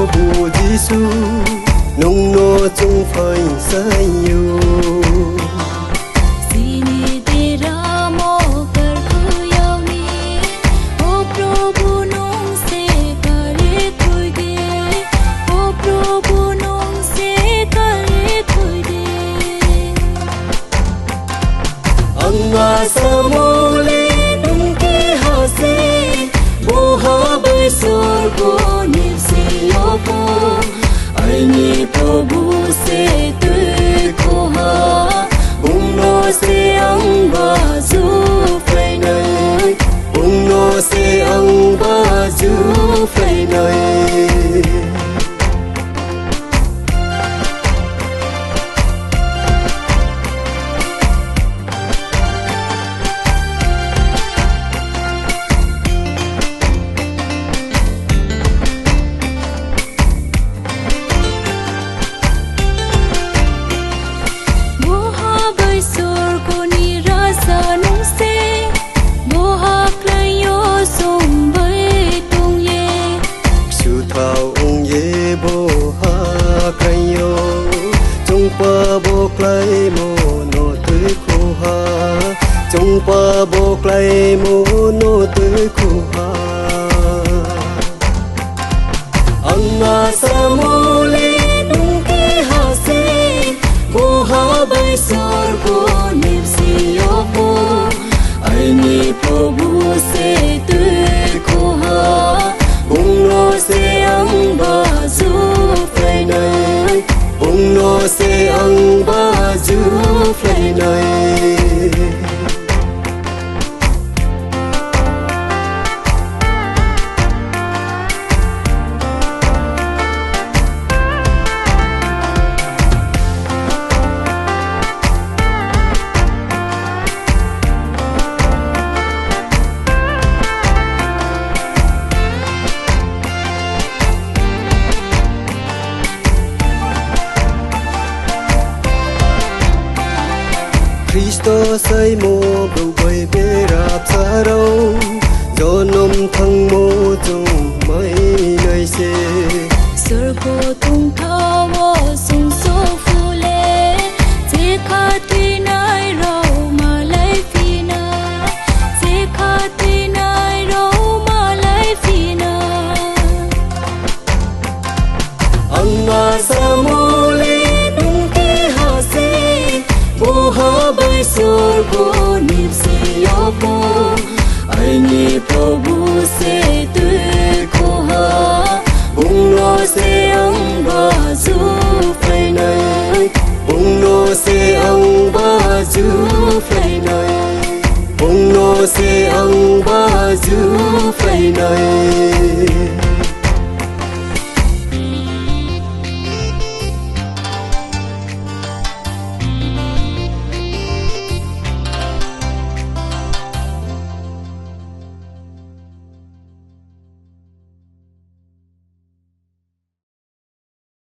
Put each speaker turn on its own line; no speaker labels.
Prabhu Giêsu nung nô chung phơi say yêu
Sini tera mo kar khuyau ni O Prabhu nung se kare khoi de O Prabhu nung se kare khoi de
Anga samole nung ke ha se bo ha bai sor ko ni si yo po ai ni Prabhu se tu ko ha bung no se ang ba zu phai nai bung no se ang ba zu phai nai qua bộ clay mô nô tươi khô ha trong qua bộ clay mô nô tươi khô ha anga sa mô le nung ke ha se bo ha bai sor ko niv si yo po ai ni Prabhu se tươi khô ha bung no se ang ba zu phai nai bung no se ang ba zu phai nai Christo say mo bầu bầy bê rạp xa đâu do nôm thăng mô chung mấy nơi xe
Sơ cô tung thao wo sung so phu lê Chế khá tuy nai rau mà lấy phi na Chế khá tuy nai rau mà lấy phi na
Anga sa mô lê nung ke ha se bo ha bai sor ko niv si yo po ai ni Prabhu se tu ko ha bung no se ang ba zu phai nai bung no se ang ba zu phai nai bung no se ang ba zu phai nai